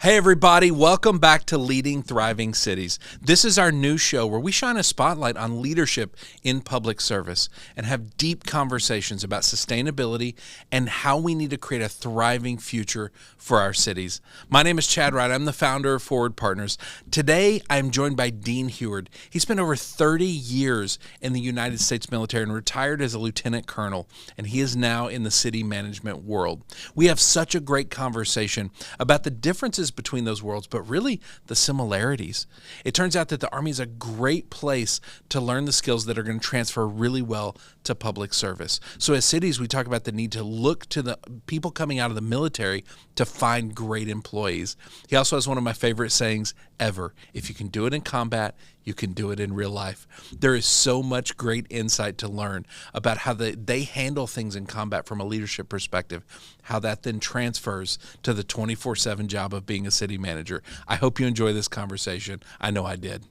Hey everybody, welcome back to Leading Thriving Cities. This is our new show where we shine a spotlight on leadership in public service and have deep conversations about sustainability and how we need to create a thriving future for our cities. My name is Chad Wright. I'm the founder of Huard Partners. Today, I'm joined by Dean Huard. He spent over 30 years in the United States military and retired as a lieutenant colonel, and he is now in the city management world. We have such a great conversation about the differences between those worlds, but really the similarities. It turns out that the Army is a great place to learn the skills that are going to transfer really well to public service. So as cities, we talk about the need to look to the people coming out of the military to find great employees. He also has one of my favorite sayings ever. If you can do it in combat, you can do it in real life. There is so much great insight to learn about how they handle things in combat from a leadership perspective, how that then transfers to the 24/7 job of being a city manager. I hope you enjoy this conversation. I know I did.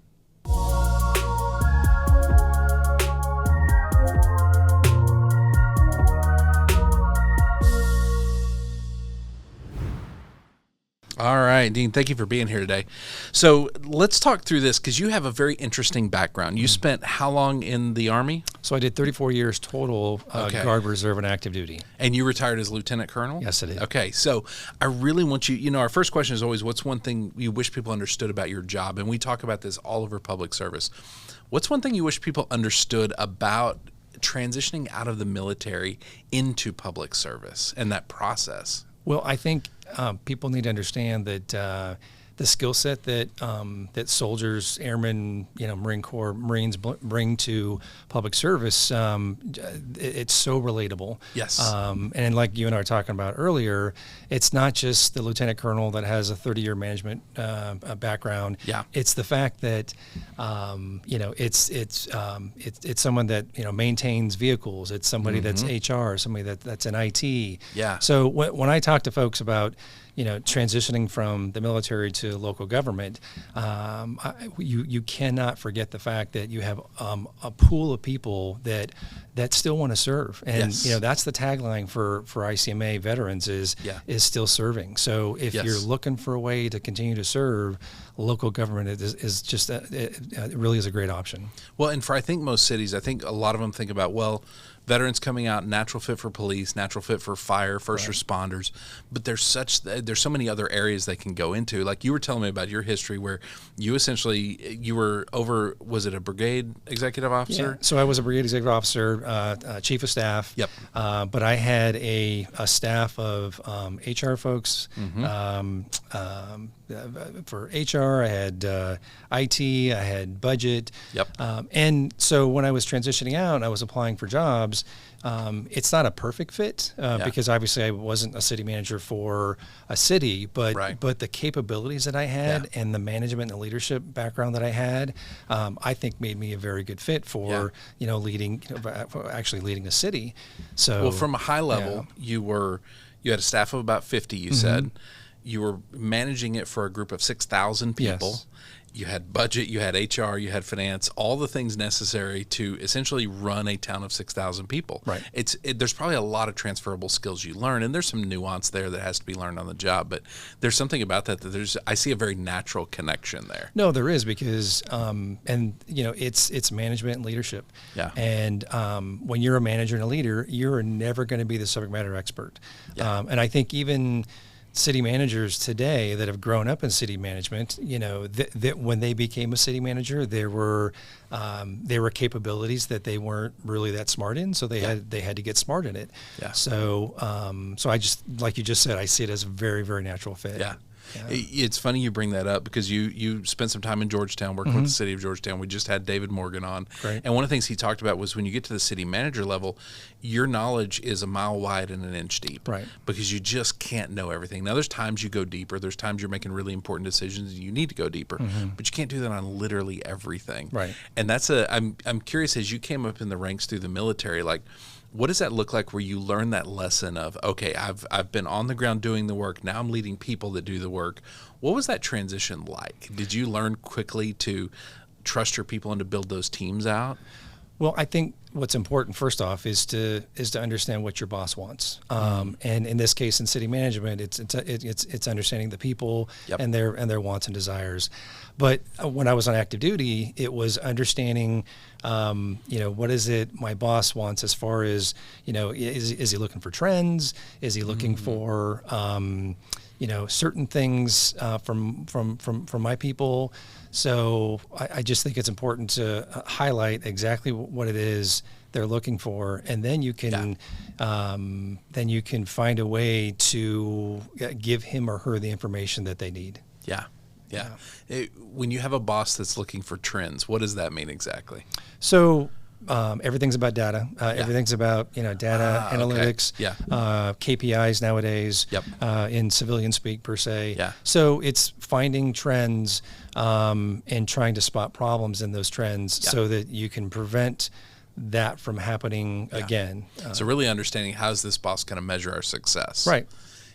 All right, Dean, thank you for being here today. So let's talk through this because you have a very interesting background. You spent how long in the Army? So I did 34 years total, Guard, Reserve, and active duty. And you retired as Lieutenant Colonel? Yes, I did. Okay, so I really want you, our first question is always, what's one thing you wish people understood about your job? And we talk about this all over public service. What's one thing you wish people understood about transitioning out of the military into public service and that process? Well, I think people need to understand that the skill set that that soldiers, airmen, Marine Corps, Marines bring to public service, it's so relatable. Yes. And like you and I were talking about earlier, it's not just the lieutenant colonel that has a 30-year management background. Yeah. It's the fact that it's someone that maintains vehicles. It's somebody that's HR, somebody that's in IT. Yeah. So when I talk to folks about transitioning from the military to local government, you cannot forget the fact that you have a pool of people that still want to serve, and yes. That's the tagline for ICMA veterans is still serving. So if yes. you're looking for a way to continue to serve, local government is just it really is a great option. Well, and for I think most cities, I think a lot of them think about, well, veterans coming out, natural fit for police, natural fit for fire, first responders, but there's so many other areas they can go into. Like you were telling me about your history where you were over, was it a brigade executive officer? Yeah. So I was a brigade executive officer, chief of staff. Yep. But I had a staff of HR folks. For HR, I had IT, I had budget. Yep. And so when I was transitioning out, I was applying for jobs. It's not a perfect fit because obviously I wasn't a city manager for a city, but the capabilities that I had and the management and leadership background that I had, I think made me a very good fit for leading a city. So well, from a high level, you had a staff of about 50. You said you were managing it for a group of 6,000 people. Yes. You had budget, you had HR, you had finance, all the things necessary to essentially run a town of 6,000 people. Right. There's probably a lot of transferable skills you learn, and there's some nuance there that has to be learned on the job. But there's something about that I see a very natural connection there. No, there is because, it's management and leadership. Yeah. And when you're a manager and a leader, you're never going to be the subject matter expert. Yeah. And I think even city managers today that have grown up in city management, that when they became a city manager, there were capabilities that they weren't really that smart in, so they had to get smart in it. Yeah. So I just, like you just said, I see it as a very, very natural fit. Yeah. It's funny you bring that up because you spent some time in Georgetown working with the city of Georgetown. We just had David Morgan on. Great. And one of the things he talked about was when you get to the city manager level, your knowledge is a mile wide and an inch deep. Right. Because you just can't know everything. Now, there's times you go deeper. There's times you're making really important decisions and you need to go deeper. But you can't do that on literally everything. Right. And I'm curious, as you came up in the ranks through the military, like, what does that look like where you learn that lesson of, okay, I've been on the ground doing the work, now I'm leading people that do the work. What was that transition like? Did you learn quickly to trust your people and to build those teams out? Well, I think what's important first off is to understand what your boss wants. And in this case, in city management, it's understanding the people and their wants and desires. But when I was on active duty, it was understanding, what is it my boss wants as far as, is he looking for trends? Is he looking for, certain things from my people? So I just think it's important to highlight exactly what it is they're looking for, and then you can find a way to give him or her the information that they need. Yeah. When you have a boss that's looking for trends, what does that mean exactly? So everything's about data. Everything's about data analytics, KPIs nowadays, in civilian speak per se. So it's finding trends and trying to spot problems in those trends so that you can prevent that from happening again. So really understanding how's this boss going to measure our success. Right.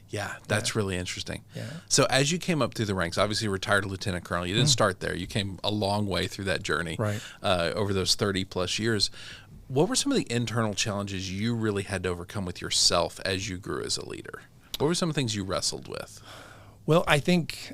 Yeah, that's really interesting. Yeah. So as you came up through the ranks, obviously retired lieutenant colonel, you didn't start there. You came a long way through that journey over those 30 plus years. What were some of the internal challenges you really had to overcome with yourself as you grew as a leader? What were some things you wrestled with? Well, I think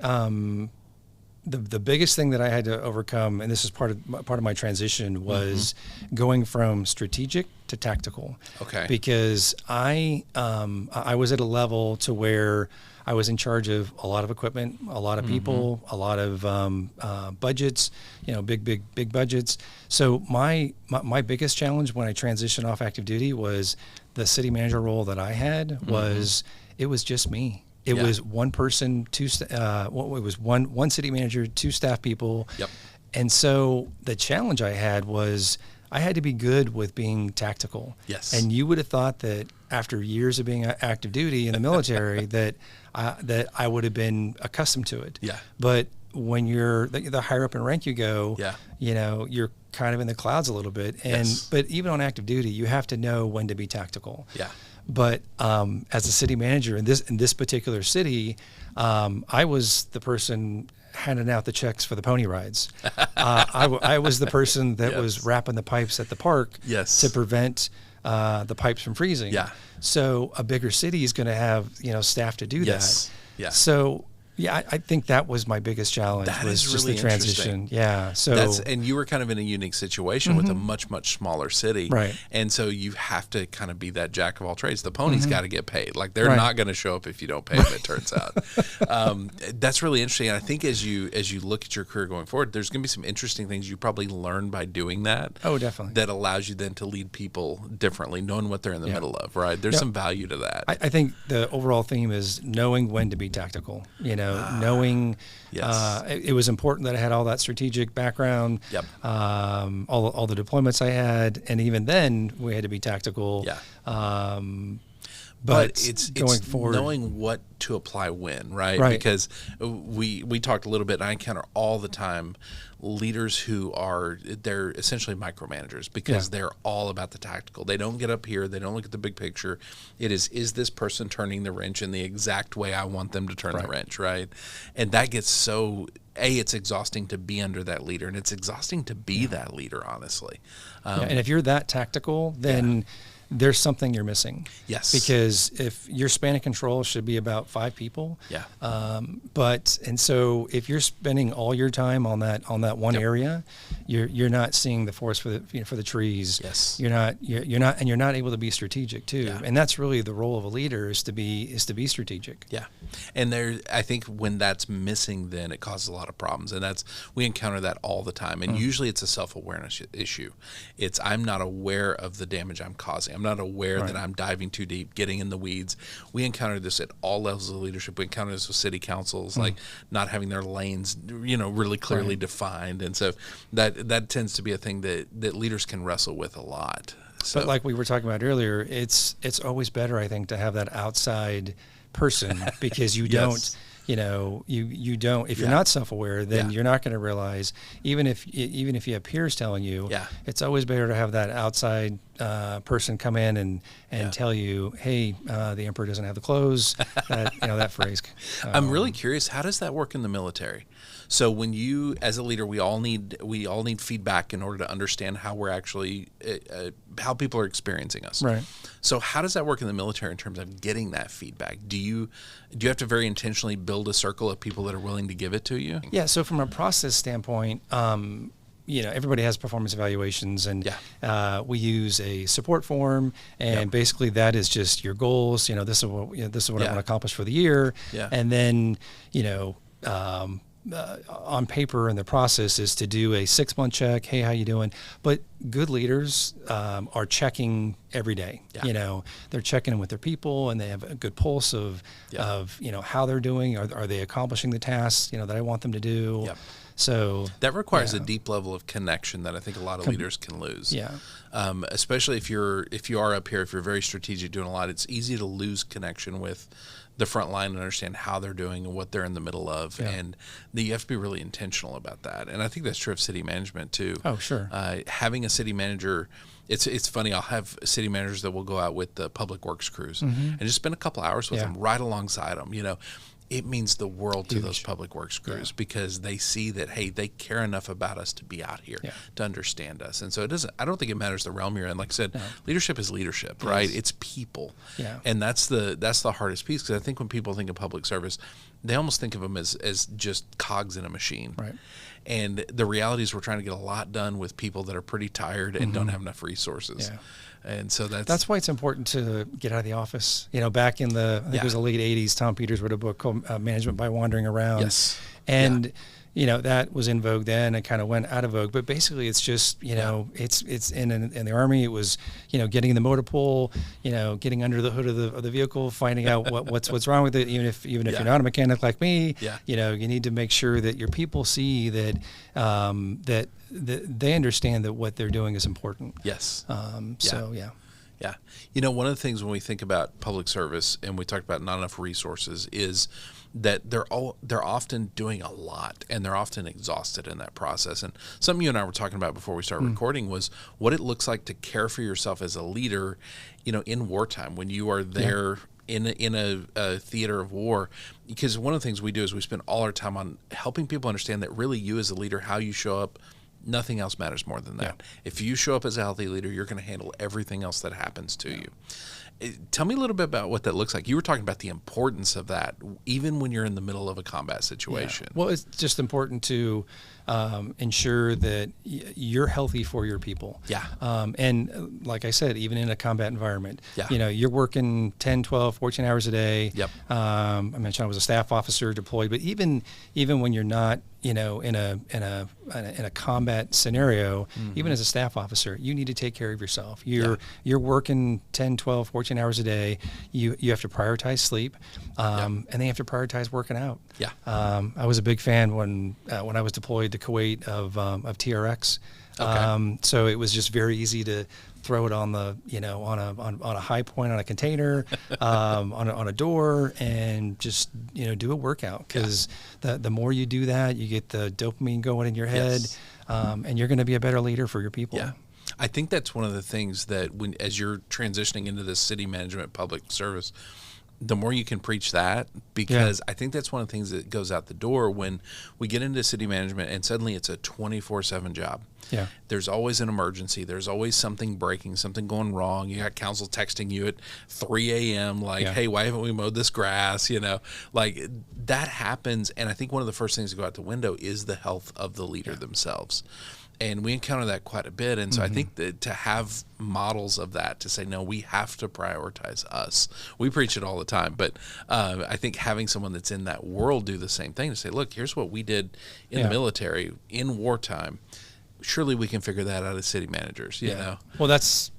the biggest thing that I had to overcome, and this is part of my transition, was going from strategic to tactical. Okay. Because I was at a level to where I was in charge of a lot of equipment, a lot of people, a lot of budgets, big budgets. So my biggest challenge when I transitioned off active duty was the city manager role that I had was it was just me. It was one person, it was one city manager, 2 staff people. And so the challenge I had was I had to be good with being tactical. Yes. And you would have thought that after years of being active duty in the military that I would have been accustomed to it. Yeah. But when you're the higher up in rank you go, you're kind of in the clouds a little bit. And but even on active duty, you have to know when to be tactical. Yeah. But as a city manager in this particular city, I was the person handing out the checks for the pony rides. I was the person that was wrapping the pipes at the park to prevent the pipes from freezing. So a bigger city is going to have staff to do that. So I think that was my biggest challenge. That was is just really the transition. Yeah. So and you were kind of in a unique situation with a much smaller city, right? And so you have to kind of be that jack of all trades. The ponies got to get paid. Like they're not going to show up if you don't pay them. It turns out. That's really interesting. And I think as you look at your career going forward, there's going to be some interesting things you probably learn by doing that. Oh, definitely. That allows you then to lead people differently, knowing what they're in the middle of. Right? There's some value to that. I think the overall theme is knowing when to be tactical. Knowing it was important that I had all that strategic background, all the deployments I had, and even then we had to be tactical. But it's going forward, knowing what to apply when, right? Because we talked a little bit, and I encounter all the time leaders who they're essentially micromanagers because they're all about the tactical. They don't get up here. They don't look at the big picture. It is this person turning the wrench in the exact way I want them to turn the wrench, right? And that gets so, it's exhausting to be under that leader, and it's exhausting to be that leader, honestly. And if you're that tactical, then there's something you're missing. Yes. Because if your span of control should be about 5 people. And so if you're spending all your time on that one area, you're not seeing the forest for the trees. Yes. You're not able to be strategic too. And that's really the role of a leader is to be strategic. Yeah. And I think when that's missing, then it causes a lot of problems. And we encounter that all the time. And usually it's a self-awareness issue. I'm not aware of the damage I'm causing. I'm not aware that I'm diving too deep, getting in the weeds. We encounter this at all levels of leadership. We encounter this with city councils, like not having their lanes, really clearly defined. And so that tends to be a thing that leaders can wrestle with a lot. So. But like we were talking about earlier, it's always better, I think, to have that outside person because you don't. You don't. If you're not self-aware, then you're not going to realize. Even if your peers telling you, it's always better to have that outside person come in and tell you, hey, the emperor doesn't have the clothes. That phrase. I'm really curious. How does that work in the military? So when you, as a leader, we all need feedback in order to understand how we're actually how people are experiencing us. Right. So how does that work in the military in terms of getting that feedback? Do you have to very intentionally build a circle of people that are willing to give it to you? Yeah. So from a process standpoint, everybody has performance evaluations, and we use a support form, and basically that is just your goals. This is what I want to accomplish for the year, and then on paper in the process is to do a 6-month check. Hey, how you doing? But good leaders are checking every day. They're checking in with their people, and they have a good pulse of how they're doing. Are they accomplishing the tasks that I want them to do? Yep. So that requires a deep level of connection that I think a lot of leaders can lose. Yeah. Especially if you are up here, if you're very strategic, doing a lot, it's easy to lose connection with the front line and understand how they're doing and what they're in the middle of. Yeah. And you have to be really intentional about that. And I think that's true of city management too. Oh, sure. Having a city manager, it's funny. I'll have city managers that will go out with the public works crews and just spend a couple hours with them right alongside them. It means the world to those public works crews because they see that, hey, they care enough about us to be out here to understand us. And so I don't think it matters the realm you're in. Like I said, leadership is leadership, right? It's people. Yeah. And that's the hardest piece, because I think when people think of public service, they almost think of them as just cogs in a machine. Right. And the reality is we're trying to get a lot done with people that are pretty tired and don't have enough resources. Yeah. And so that's why it's important to get out of the office. Back in I think it was the late 80s, Tom Peters wrote a book called Management by Wandering Around. Yes. And that was in vogue then and kind of went out of vogue. But basically it's just, it's in the Army, it was, getting in the motor pool, getting under the hood of the vehicle, finding out what's wrong with it, even if you're not a mechanic like me. Yeah. You need to make sure that your people see that that they understand that what they're doing is important. Yes. So, yeah. Yeah. One of the things when we think about public service and we talk about not enough resources is that they're often doing a lot and they're often exhausted in that process. And something you and I were talking about before we started recording was what it looks like to care for yourself as a leader, in wartime when you are there in a theater of war. Because one of the things we do is we spend all our time on helping people understand that really you as a leader, how you show up, nothing else matters more than that. Yeah. If you show up as a healthy leader, you're going to handle everything else that happens to you. Tell me a little bit about what that looks like. You were talking about the importance of that, even when you're in the middle of a combat situation. Yeah. Well, it's just important to ensure that you're healthy for your people. Yeah. And like I said, even in a combat environment, you're working 10, 12, 14 hours a day. Yep. I mentioned I was a staff officer deployed, but even when you're not, in a combat scenario, even as a staff officer, you need to take care of yourself. You're working 10, 12, 14 hours a day. You have to prioritize sleep, and then you have to prioritize working out. Yeah. I was a big fan when I was deployed to Kuwait of TRX. Okay. So it was just very easy to throw it on the on a high point on a container, on a door, and just do a workout, because the more you do that, you get the dopamine going in your head, and you're going to be a better leader for your people. Yeah. I think that's one of the things that as you're transitioning into this city management public service, the more you can preach that, because I think that's one of the things that goes out the door when we get into city management and suddenly it's a 24/7 job. Yeah. There's always an emergency. There's always something breaking, something going wrong. You got council texting you at 3 a.m. like, hey, why haven't we mowed this grass? Like that happens. And I think one of the first things to go out the window is the health of the leader themselves. And we encounter that quite a bit. And so I think that to have models of that, to say, no, we have to prioritize us. We preach it all the time. But I think having someone that's in that world do the same thing, to say, look, here's what we did in the military in wartime. Surely we can figure that out as city managers, you know? Well, that's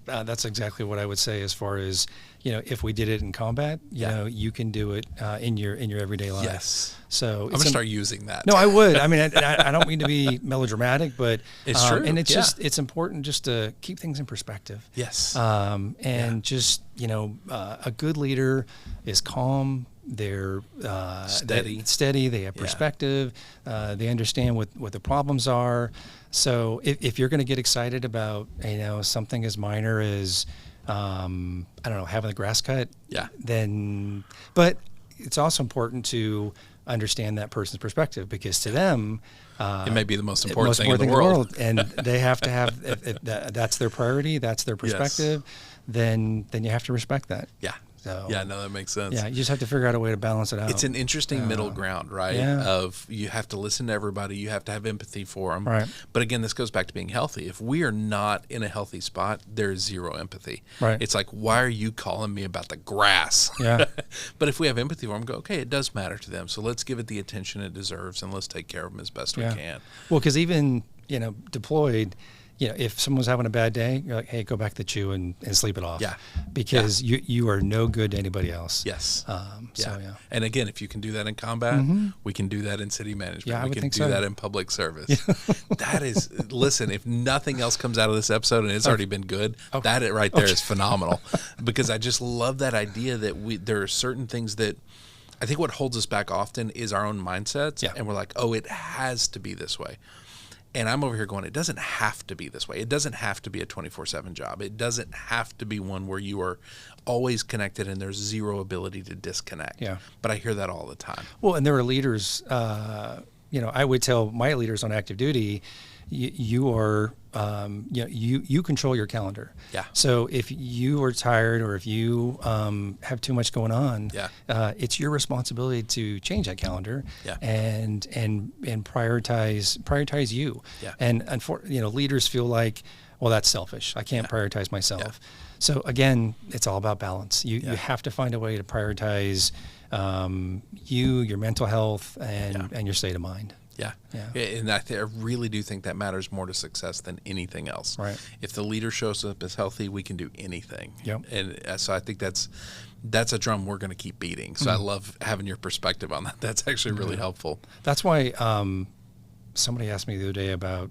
exactly what I would say as far as, if we did it in combat, you can do it in your everyday life. Yes. So I'm going to start using that. No, I would. I mean, I don't mean to be melodramatic, but it's true. And it's it's important just to keep things in perspective. Yes. And just, a good leader is calm, steady. They have perspective. They understand what the problems are. So if you're going to get excited about something as minor as I don't know, having the grass cut, then but it's also important to understand that person's perspective, because to them it may be the most important thing in the world. And they have to have, if that's their priority, that's their perspective, then you have to respect that. So, that makes sense. You just have to figure out a way to balance it out. It's an interesting middle ground, right? Of you have to listen to everybody, you have to have empathy for them. Right. But again, this goes back to being healthy. If we are not in a healthy spot, there's zero empathy. Right. It's like, why are you calling me about the grass? Yeah. But if we have empathy for them, go, okay, it does matter to them, so let's give it the attention it deserves, and let's take care of them as best we can. Well, because even deployed, if someone's having a bad day, you're like, hey, go back to the chew and sleep it off. Because you are no good to anybody else. Yes. So. And again, if you can do that in combat, we can do that in city management. Yeah, we can do that in public service. That is, listen, if nothing else comes out of this episode, and it's already been good, that right there is phenomenal. Because I just love that idea that there are certain things that I think what holds us back often is our own mindsets. And we're like, oh, it has to be this way. And I'm over here going, it doesn't have to be this way. It doesn't have to be a 24/7 job. It doesn't have to be one where you are always connected and there's zero ability to disconnect. But I hear that all the time. Well, and there are leaders, I would tell my leaders on active duty, you are, you control your calendar. So if you are tired, or if you have too much going on, it's your responsibility to change that calendar and prioritize you. And leaders feel like, well, that's selfish. I can't prioritize myself. So again, it's all about balance. You have to find a way to prioritize your mental health, and your state of mind. And I really do think that matters more to success than anything else. Right. If the leader shows up as healthy, we can do anything. And so I think that's a drum we're going to keep beating. So I love having your perspective on that. That's actually really helpful. That's why somebody asked me the other day about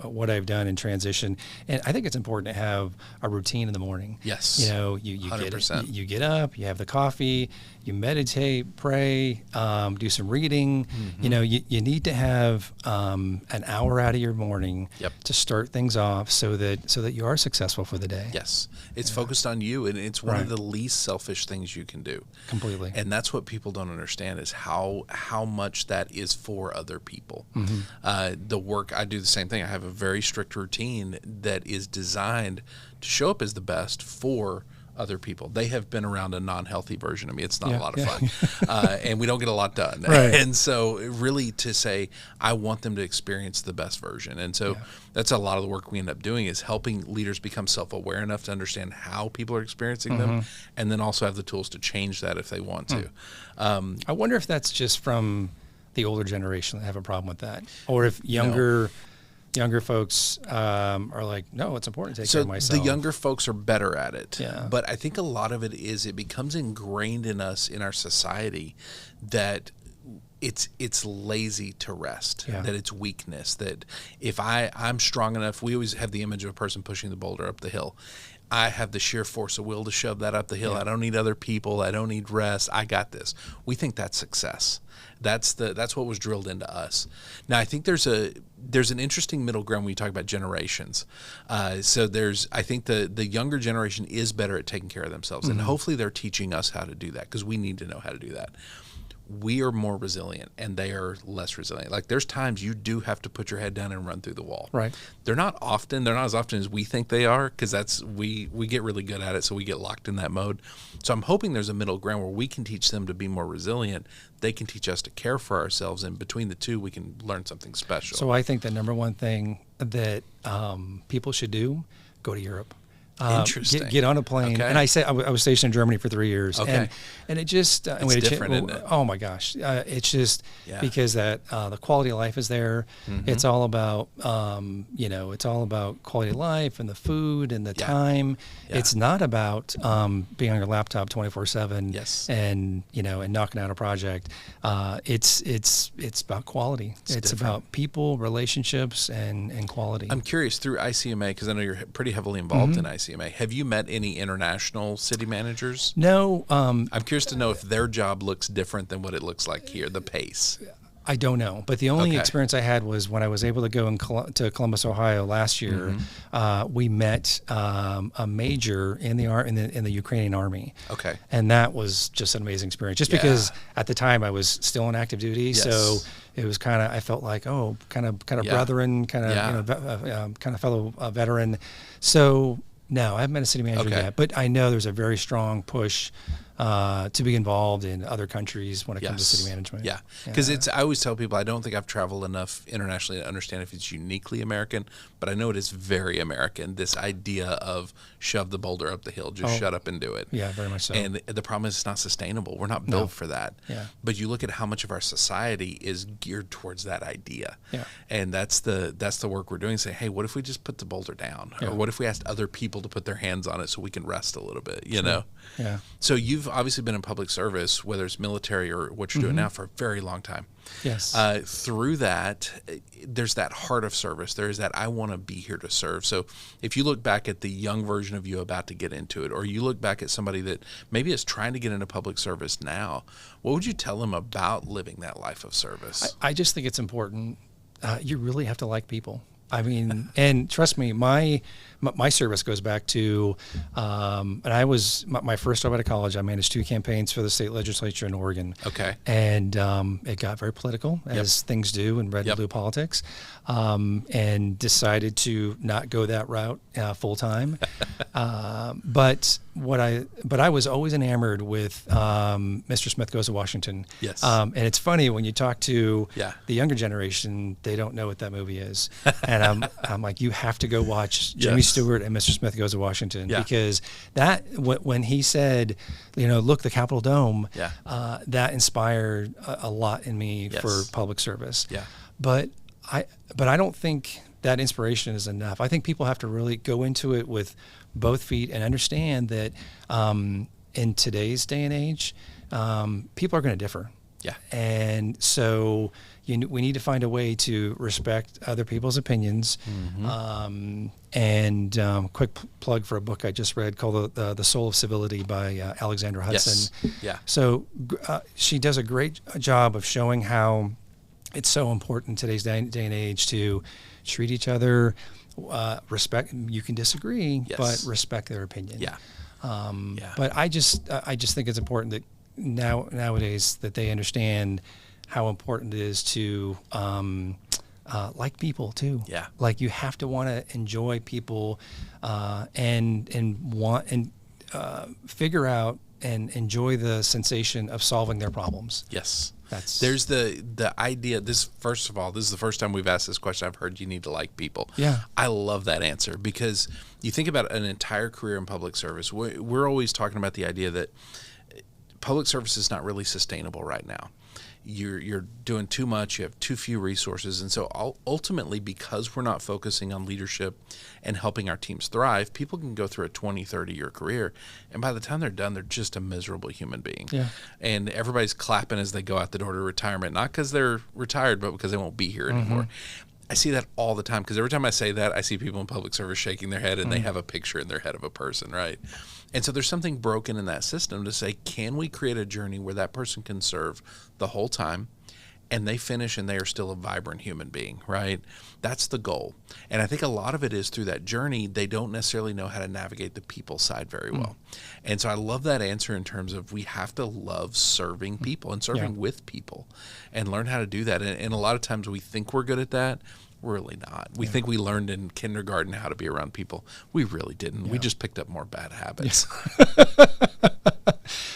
what I've done in transition, and I think it's important to have a routine in the morning. Yes. You 100%. you get up, you have the coffee, you meditate, pray, do some reading. You need to have an hour out of your morning to start things off so that you are successful for the day. Yes. It's focused on you, and it's one of the least selfish things you can do. Completely. And that's what people don't understand, is how much that is for other people. The work, I do the same thing. I have a very strict routine that is designed to show up as the best for other people. They have been around a non-healthy version of me. It's not a lot of fun. And we don't get a lot done. And so really to say, I want them to experience the best version. And so that's a lot of the work we end up doing, is helping leaders become self-aware enough to understand how people are experiencing them, and then also have the tools to change that if they want to. I wonder if that's just from the older generation that have a problem with that, or if younger folks are like, no, it's important to take care of myself. The younger folks are better at it. But I think a lot of it is, it becomes ingrained in us, in our society, that it's lazy to rest, that it's weakness, that if I'm strong enough, we always have the image of a person pushing the boulder up the hill. I have the sheer force of will to shove that up the hill. I don't need other people. I don't need rest. I got this. We think that's success. That's what was drilled into us. Now, I think there's an interesting middle ground when you talk about generations. I think the younger generation is better at taking care of themselves, and hopefully they're teaching us how to do that, because we need to know how to do that. We are more resilient, and they are less resilient. Like, there's times you do have to put your head down and run through the wall. Right. They're not as often as we think they are, because we get really good at it, so we get locked in that mode. So I'm hoping there's a middle ground where we can teach them to be more resilient. They can teach us to care for ourselves, and between the two, we can learn something special. So I think the number one thing that people should do, go to Europe. Interesting. Get on a plane. And I was stationed in Germany for 3 years. And it just it's different, isn't it? Oh my gosh, it's just because that the quality of life is there. It's all about it's all about quality of life and the food and the time. It's not about being on your laptop 24/7. And and knocking out a project. It's about quality. It's about people, relationships, and quality. I'm curious, through ICMA, because I know you're pretty heavily involved in ICMA. ICMA. Have you met any international city managers? No. I'm curious to know if their job looks different than what it looks like here, the pace. I don't know, but the only experience I had was when I was able to go to Columbus, Ohio last year. We met a major in the Ukrainian army. Okay, and that was just an amazing experience. Just because at the time I was still on active duty, so it was kind of, I felt like kind of brethren, kind of fellow veteran. So no, I haven't met a city manager yet, but I know there's a very strong push to be involved in other countries when it comes to city management. Yeah, because I always tell people I don't think I've traveled enough internationally to understand if it's uniquely American, but I know it is very American, this idea of shove the boulder up the hill, just shut up and do it. Yeah, very much so. And the problem is it's not sustainable. We're not built for that. Yeah. But you look at how much of our society is geared towards that idea. Yeah. And that's the work we're doing. Say, hey, what if we just put the boulder down? Or what if we asked other people to put their hands on it so we can rest a little bit, you know? Yeah. So you've obviously been in public service, whether it's military or what you're doing now, for a very long time. Yes. Through that, there's that heart of service. There's that I want to be here to serve. So if you look back at the young version of you about to get into it, or you look back at somebody that maybe is trying to get into public service now, what would you tell them about living that life of service? I just think it's important. You really have to like people. I mean, and trust me, my service goes back to, and I was, my first job out of college, I managed 2 campaigns for the state legislature in Oregon. Okay. And it got very political, as things do in red and blue politics, and decided to not go that route full time. But I was always enamored with Mr. Smith Goes to Washington. Yes. And it's funny when you talk to the younger generation, they don't know what that movie is. And I'm like, you have to go watch Jimmy Stewart and Mr. Smith Goes to Washington, because that, when he said, look, the Capitol Dome, that inspired a lot in me for public service. Yeah. But I don't think that inspiration is enough. I think people have to really go into it with both feet and understand that in today's day and age, people are going to differ. Yeah. And so we need to find a way to respect other people's opinions. Quick plug for a book I just read called The Soul of Civility by Alexandra Hudson. Yes. Yeah. So she does a great job of showing how it's so important in today's day and age to treat each other, respect. You can disagree, but respect their opinion. Yeah. But I just think it's important that nowadays that they understand how important it is to like people too. Yeah. Like you have to want to enjoy people and want and figure out and enjoy the sensation of solving their problems. Yes. There's the idea. First of all, this is the first time we've asked this question. I've heard you need to like people. Yeah. I love that answer, because you think about an entire career in public service. We're always talking about the idea that public service is not really sustainable right now. You're doing too much. You have too few resources. And so ultimately, because we're not focusing on leadership and helping our teams thrive, people can go through a 20, 30-year career. And by the time they're done, they're just a miserable human being. Yeah. And everybody's clapping as they go out the door to retirement, not because they're retired, but because they won't be here anymore. I see that all the time, because every time I say that, I see people in public service shaking their head, and they have a picture in their head of a person, right? And so there's something broken in that system to say, can we create a journey where that person can serve the whole time, and they finish and they are still a vibrant human being, right? That's the goal. And I think a lot of it is through that journey, they don't necessarily know how to navigate the people side very well. And so I love that answer in terms of we have to love serving people and serving with people and learn how to do that. And a lot of times we think we're good at that. We're really not. We think we learned in kindergarten how to be around people. We really didn't. We just picked up more bad habits.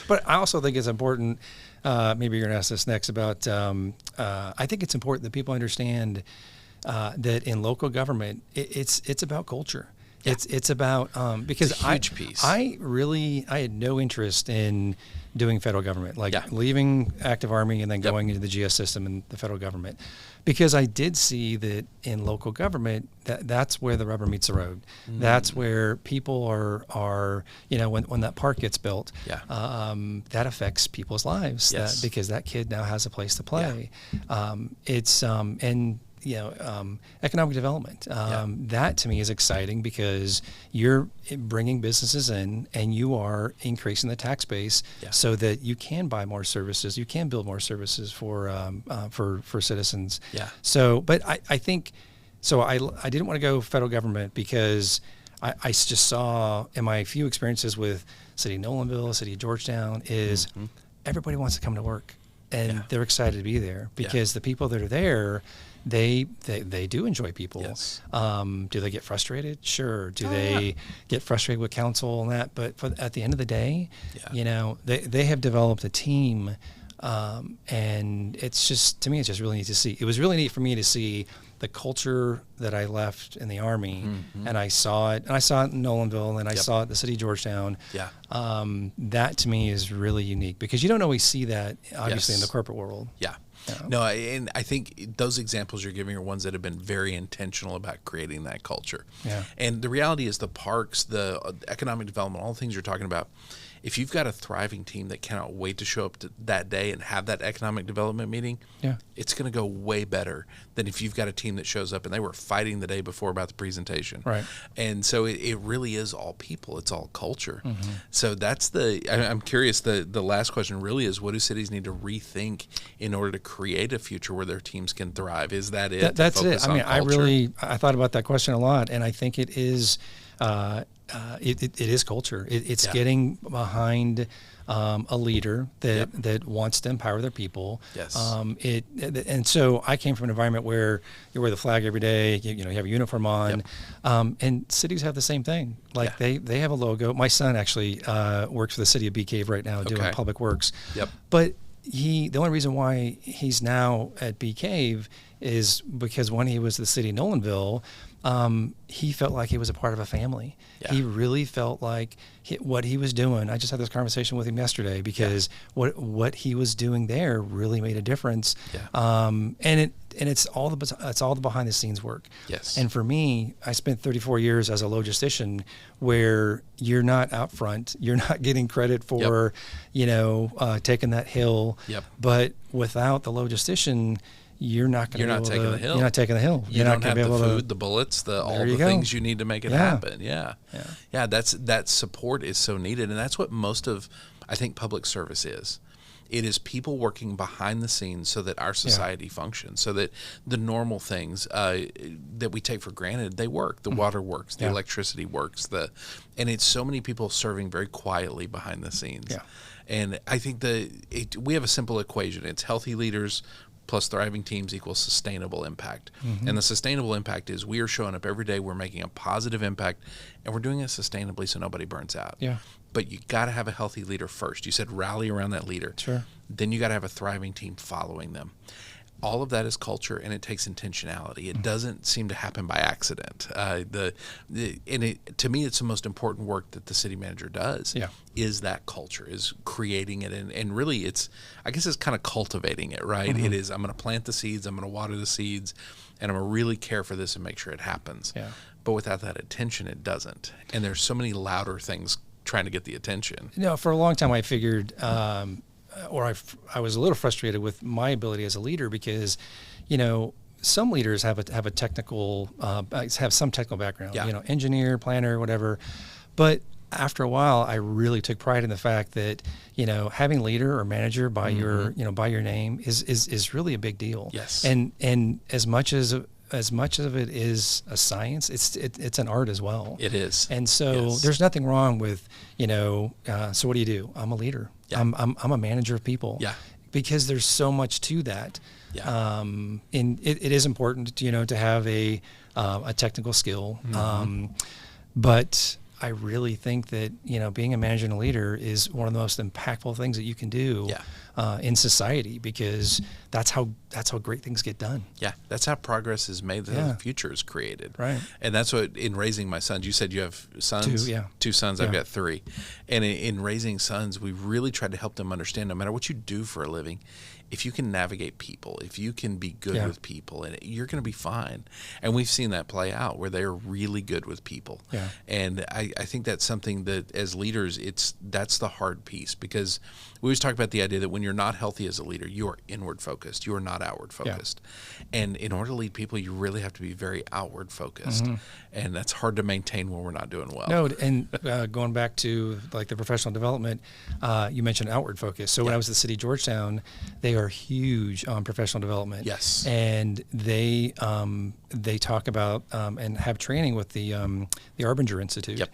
But I also think it's important, maybe you're going to ask this next, about I think it's important that people understand that in local government, it's about culture. Yeah. It's about because it's a huge piece. I had no interest in doing federal government, leaving active Army and then going into the GS system and the federal government, because I did see that in local government that's where the rubber meets the road. That's where people are when that park gets built, that affects people's lives. Because that kid now has a place to play. economic development. That to me is exciting because you're bringing businesses in and you are increasing the tax base so that you can buy more services, you can build more services for citizens. Yeah. So, but I think, so I didn't want to go federal government because I just saw in my few experiences with City of Nolanville, City of Georgetown, is everybody wants to come to work and they're excited to be there because the people that are there, they do enjoy people. Yes. Do they get frustrated? Sure. Do they get frustrated with council and that? But at the end of the day, they have developed a team, and it's just, to me, it's just really neat to see. It was really neat for me to see the culture that I left in the Army, and I saw it in Nolanville, and I saw it at the City of Georgetown. Yeah. That to me is really unique because you don't always see that, obviously, in the corporate world. Yeah. No, and I think those examples you're giving are ones that have been very intentional about creating that culture. Yeah. And the reality is the parks, the economic development, all the things you're talking about, if you've got a thriving team that cannot wait to show up to that day and have that economic development meeting, it's going to go way better than if you've got a team that shows up and they were fighting the day before about the presentation. Right. And so it really is all people. It's all culture. So that's I'm curious, the last question really is, what do cities need to rethink in order to create a future where their teams can thrive? Is that it? That's it. I mean, I thought about that question a lot, and I think it is it is culture. It's getting behind a leader that wants to empower their people. Yes. And so I came from an environment where you wear the flag every day. You have a uniform on, and cities have the same thing. Like they have a logo. My son actually works for the city of Bee Cave right now doing public works. Yep. But the only reason why he's now at Bee Cave is because when he was the city of Nolanville, he felt like he was a part of a family. Yeah. He really felt like what he was doing. I just had this conversation with him yesterday because what he was doing there really made a difference. Yeah. And it's all the behind the scenes work. Yes. And for me, I spent 34 years as a logistician where you're not out front, you're not getting credit for, taking that hill. Yep. But without the logistician, you're not going to be able to. You're not taking the hill. You're not taking the hill. You don't have the food, the bullets, all the things you need to make it happen. Yeah. That support is so needed, and that's what most of, I think, public service is. It is people working behind the scenes so that our society functions, so that the normal things that we take for granted, they work. The water works, the electricity works, and it's so many people serving very quietly behind the scenes. Yeah. And I think we have a simple equation. It's healthy leaders plus thriving teams equals sustainable impact. And the sustainable impact is we are showing up every day, we're making a positive impact, and we're doing it sustainably so nobody burns out. Yeah. But you got to have a healthy leader first. You said rally around that leader. Sure. Then you got to have a thriving team following them. All of that is culture, and it takes intentionality. It doesn't seem to happen by accident. To me, it's the most important work that the city manager does. Yeah. Is that culture, is creating it, and really, I guess it's kind of cultivating it, right? It is. I'm going to plant the seeds, I'm going to water the seeds, and I'm going to really care for this and make sure it happens. Yeah. But without that attention, it doesn't. And there's so many louder things trying to get the attention. For a long time, I figured. I was a little frustrated with my ability as a leader because, some leaders have a technical, have some technical background, engineer, planner, whatever. But after a while, I really took pride in the fact that, having leader or manager by your name is really a big deal. Yes. And as much of it is a science, it's an art as well. It is. And so there's nothing wrong with, so what do? I'm a leader. Yeah. I'm a manager of people. Yeah. Because there's so much to that. Yeah. And it is important, to have a technical skill. But I really think that, being a manager and a leader is one of the most impactful things that you can do in society, because that's how great things get done. Yeah, that's how progress is made, the future is created. Right. And that's what, in raising my sons, you said you have sons? Two sons, I've got three. And in raising sons, we really tried to help them understand no matter what you do for a living, if you can navigate people, if you can be good Yeah. with people, and you're going to be fine. And we've seen that play out where they're really good with people. Yeah. And I think that's something that as leaders, that's the hard piece, because we always talk about the idea that when you're not healthy as a leader, you are inward focused. You are not outward focused. Yeah. And in order to lead people, you really have to be very outward focused. Mm-hmm. And that's hard to maintain when we're not doing well. No, and going back to like the professional development, you mentioned outward focus. So when I was at the city of Georgetown, they are huge on professional development. Yes. And they talk about and have training with the Arbinger Institute. Yep.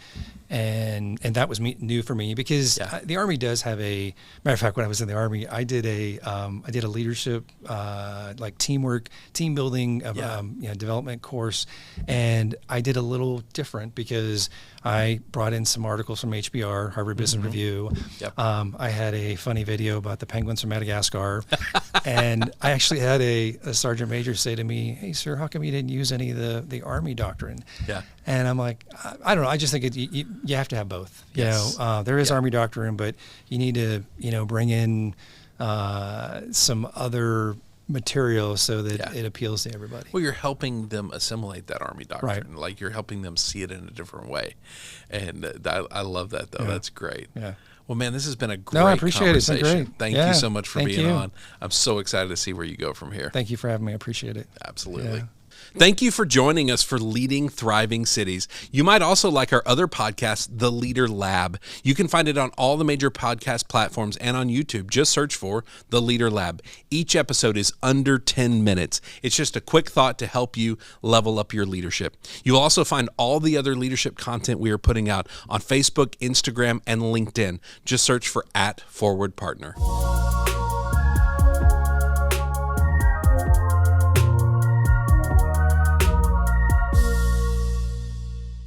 And that was new for me, because the Army does have a, matter of fact, when I was in the Army, I did a leadership, like teamwork, team building, development course. And I did a little different because I brought in some articles from HBR, Harvard Business Review. Yep. I had a funny video about the penguins from Madagascar. And I actually had a sergeant major say to me, "Hey, sir, how come you didn't use any of the Army doctrine?" Yeah. And I'm like, I don't know. I just think you have to have both. Yes. You know, there is Army doctrine, but you need to, bring in some other material so that it appeals to everybody. Well, you're helping them assimilate that Army doctrine. Right. Like, you're helping them see it in a different way. And I love that, though. Yeah. That's great. Yeah. Well, man, this has been a great conversation. It's been great. Thank you so much for being on. I'm so excited to see where you go from here. Thank you for having me. I appreciate it. Absolutely. Yeah. Thank you for joining us for Leading Thriving Cities. You might also like our other podcast, The Leader Lab. You can find it on all the major podcast platforms and on YouTube. Just search for The Leader Lab. Each episode is under 10 minutes. It's just a quick thought to help you level up your leadership. You'll also find all the other leadership content we are putting out on Facebook, Instagram, and LinkedIn. Just search for @ForwardPartner.